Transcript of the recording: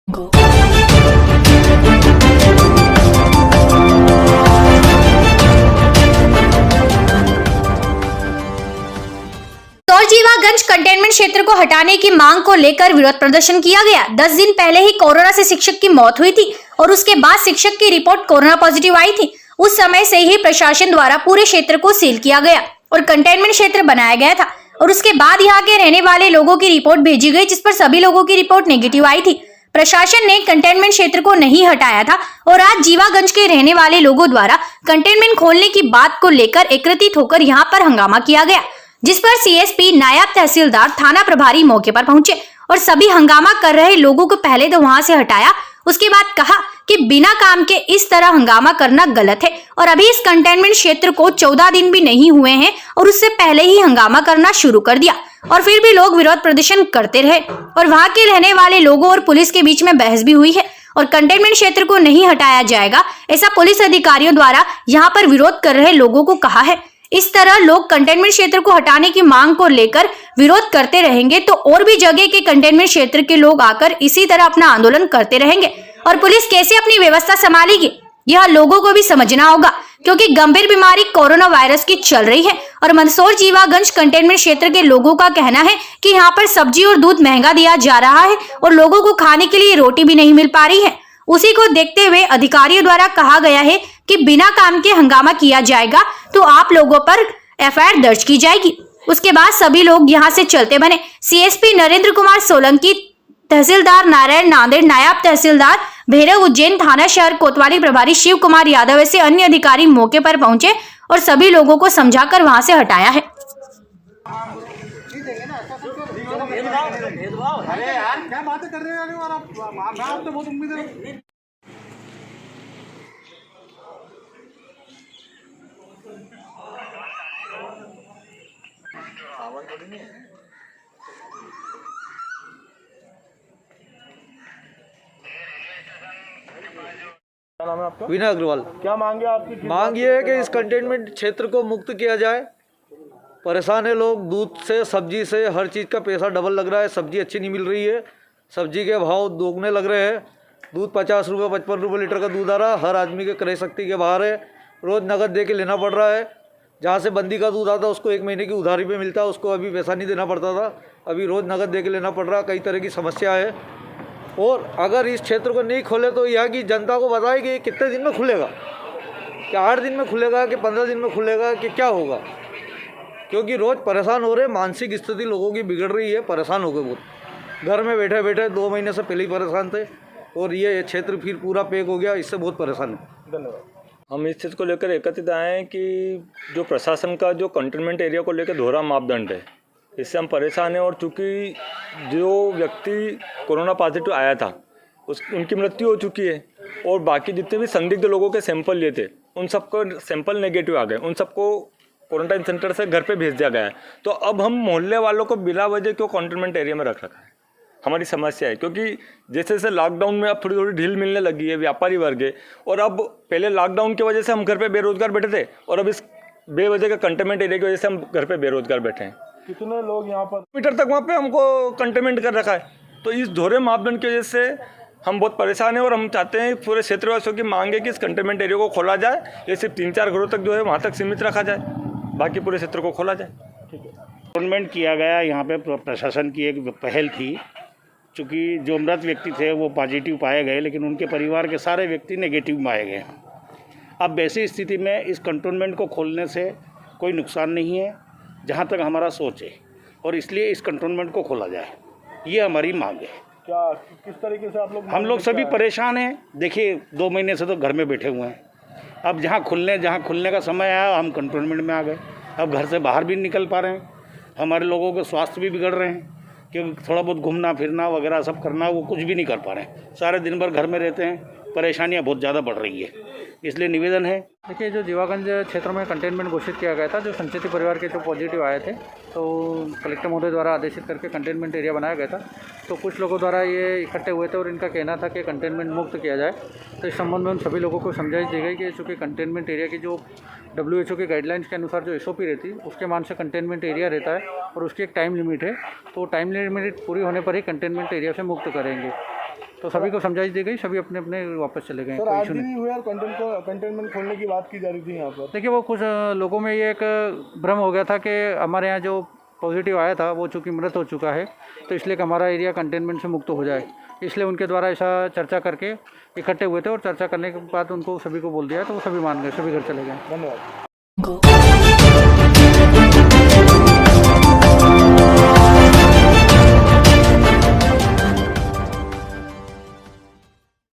तौलजीवागंज containment क्षेत्र को हटाने की मांग को लेकर विरोध प्रदर्शन किया गया। 10 दिन पहले ही कोरोना से शिक्षक की मौत हुई थी और उसके बाद शिक्षक की रिपोर्ट कोरोना पॉजिटिव आई थी। उस समय से ही प्रशासन द्वारा पूरे क्षेत्र को सील किया गया और कंटेनमेंट क्षेत्र बनाया गया था और उसके बाद यहाँ के रहने वाले लोगों की रिपोर्ट भेजी गई, जिस पर सभी लोगों की रिपोर्ट नेगेटिव आई थी। प्रशासन ने कंटेनमेंट क्षेत्र को नहीं हटाया था और आज जीवागंज के रहने वाले लोगों द्वारा कंटेनमेंट खोलने की बात को लेकर एकत्रित होकर यहाँ पर हंगामा किया गया, जिस पर सीएसपी, नायब तहसीलदार, थाना प्रभारी मौके पर पहुंचे और सभी हंगामा कर रहे लोगों को पहले तो वहां से हटाया। उसके बाद कहा कि बिना काम के इस तरह हंगामा करना गलत है और अभी इस कंटेनमेंट क्षेत्र को 14 दिन भी नहीं हुए हैं और उससे पहले ही हंगामा करना शुरू कर दिया और फिर भी लोग विरोध प्रदर्शन करते रहे और वहां के रहने वाले लोगों और पुलिस के बीच में बहस भी हुई है और कंटेनमेंट क्षेत्र को नहीं हटाया जाएगा, ऐसा पुलिस अधिकारियों द्वारा यहाँ पर विरोध कर रहे लोगों को कहा है। इस तरह लोग कंटेनमेंट क्षेत्र को हटाने की मांग को लेकर विरोध करते रहेंगे तो और भी जगह के कंटेनमेंट क्षेत्र के लोग आकर इसी तरह अपना आंदोलन करते रहेंगे और पुलिस कैसे अपनी व्यवस्था संभालेगी, यह लोगों को भी समझना होगा, क्योंकि गंभीर बीमारी कोरोना वायरस की चल रही है और मंदसौर जीवागंज कंटेनमेंट क्षेत्र के लोगों का कहना है कि यहाँ पर सब्जी और दूध महंगा दिया जा रहा है और लोगों को खाने के लिए रोटी भी नहीं मिल पा रही है। उसी को देखते हुए अधिकारियों द्वारा कहा गया है कि बिना काम के हंगामा किया जाएगा तो आप लोगों पर एफआईआर दर्ज की जाएगी। उसके बाद सभी लोग यहां से चलते बने। सीएसपी नरेंद्र कुमार सोलंकी, तहसीलदार नारायण नांदेड़, नायब तहसीलदार भैरव उज्जैन, थाना शहर कोतवाली प्रभारी शिव कुमार यादव ऐसे अन्य अधिकारी मौके पर पहुंचे और सभी लोगों को समझाकर वहां से हटाया है। अरे यार क्या बातें कर रहे हैं और आप तो बहुत उम्मीद है। क्या नाम है आपका? विनय अग्रवाल। क्या मांगे आपकी? मांग ये है कि इस कंटेनमेंट क्षेत्र को मुक्त किया जाए। परेशान है लोग, दूध से, सब्जी से, हर चीज़ का पैसा डबल लग रहा है। सब्जी अच्छी नहीं मिल रही है, सब्जी के भाव दोगुने लग रहे हैं। दूध 50 रुपये 55 रुपये लीटर का दूध आ रहा है, हर आदमी के क्रय शक्ति के बाहर है। रोज़ नकद दे के लेना पड़ रहा है। जहाँ से बंदी का दूध आता है उसको 1 महीने की उधारी पे मिलता है, उसको अभी पैसा नहीं देना पड़ता था, अभी रोज़ नकद दे के लेना पड़ रहा है। कई तरह की समस्या है और अगर इस क्षेत्र को नहीं खोले तो यहाँ की जनता को बताए कि कितने दिन में खुलेगा, क्या 8 दिन में खुलेगा कि 15 दिन में खुलेगा कि क्या होगा, क्योंकि रोज़ परेशान हो रहे। मानसिक स्थिति लोगों की बिगड़ रही है, परेशान हो गए बहुत। घर में बैठे बैठे 2 महीने से पहले ही परेशान थे और ये क्षेत्र फिर पूरा पैक हो गया, इससे बहुत परेशान है। धन्यवाद। हम इस चीज़ को लेकर एकत्रित आए हैं कि जो प्रशासन का जो कंटेनमेंट एरिया को लेकर दोहरा मापदंड है, इससे हम परेशान हैं। और चूँकि जो व्यक्ति कोरोना पॉजिटिव आया था उनकी मृत्यु हो चुकी है और बाकी जितने भी संदिग्ध लोगों के सैंपल लिए थे उन सबको सैंपल नेगेटिव आ गए, उन सबको क्वारंटाइन सेंटर से घर पे भेज दिया गया है। तो अब हम मोहल्ले वालों को बिला वजह क्यों कंटेनमेंट एरिया में रख रखा है, हमारी समस्या है। क्योंकि जैसे जैसे लॉकडाउन में अब थोड़ी थोड़ी ढील मिलने लगी है व्यापारी वर्ग है, और अब पहले लॉकडाउन की वजह से हम घर पे बेरोजगार बैठे थे और अब इस बेवजह के कंटेनमेंट एरिया की वजह से हम घर पे बेरोजगार बैठे हैं। कितने लोग यहाँ पर मीटर तक वहाँ पे हमको कंटेनमेंट कर रखा है। तो इस दोहरे मापदंड की वजह से हम बहुत परेशान हैं और हम चाहते हैं पूरे क्षेत्रवासियों की मांग है कि इस कंटेनमेंट एरिया को खोला जाए। ये सिर्फ 3-4 घरों तक जो है वहाँ तक सीमित रखा जाए, बाकी पूरे क्षेत्र को खोला जाए। ठीक है। कंटेनमेंट किया गया, यहाँ पे प्रशासन की एक पहल थी। चूँकि जो मृत व्यक्ति थे वो पॉजिटिव पाए गए, लेकिन उनके परिवार के सारे व्यक्ति नेगेटिव पाए गए। अब ऐसी स्थिति में इस कंटेनमेंट को खोलने से कोई नुकसान नहीं है, जहाँ तक हमारा सोच है, और इसलिए इस कंटेनमेंट को खोला जाए, ये हमारी मांग है। क्या किस तरीके से आप लोग? हम लोग सभी परेशान हैं। देखिए 2 महीने से तो घर में बैठे हुए हैं। अब जहाँ खुलने का समय आया हम कंटेनमेंट में आ गए। अब घर से बाहर भी निकल पा रहे हैं, हमारे लोगों के स्वास्थ्य भी बिगड़ रहे हैं, क्योंकि थोड़ा बहुत घूमना फिरना वगैरह सब करना वो कुछ भी नहीं कर पा रहे हैं। सारे दिन भर घर में रहते हैं, परेशानियाँ बहुत ज़्यादा बढ़ रही है। इसलिए निवेदन है। देखिए, जो जीवागंज क्षेत्र में कंटेनमेंट घोषित किया गया था, जो संचेती परिवार के जो पॉजिटिव आए थे, तो कलेक्टर महोदय द्वारा आदेशित करके कंटेनमेंट एरिया बनाया गया था। तो कुछ लोगों द्वारा ये इकट्ठे हुए थे और इनका कहना था कि कंटेनमेंट मुक्त किया जाए। तो इस संबंध में उन सभी लोगों को समझाइश दी गई कि चूँकि कंटेनमेंट एरिया की जो WHO के गाइडलाइंस के अनुसार जो SOP रहती है उसके मान से कंटेनमेंट एरिया रहता है और उसकी एक टाइम लिमिट है। तो टाइम लिमिट पूरी होने पर ही कंटेनमेंट एरिया से मुक्त करेंगे। तो सभी को समझाइश दी गई, सभी अपने अपने वापस चले गए। सर कोई 8 इशू दिन नहीं। ही हुए और कंटेनमेंट खोलने की बात की जा रही थी यहाँ पर। देखिए वो कुछ लोगों में ये एक भ्रम हो गया था कि हमारे यहाँ जो पॉजिटिव आया था वो चूँकि मृत हो चुका है, तो इसलिए कि हमारा एरिया कंटेनमेंट से मुक्त हो जाए, इसलिए उनके द्वारा ऐसा चर्चा करके इकट्ठे हुए थे और चर्चा करने के बाद उनको सभी को बोल दिया तो वो सभी मान गए, सभी घर चले गए। धन्यवाद। को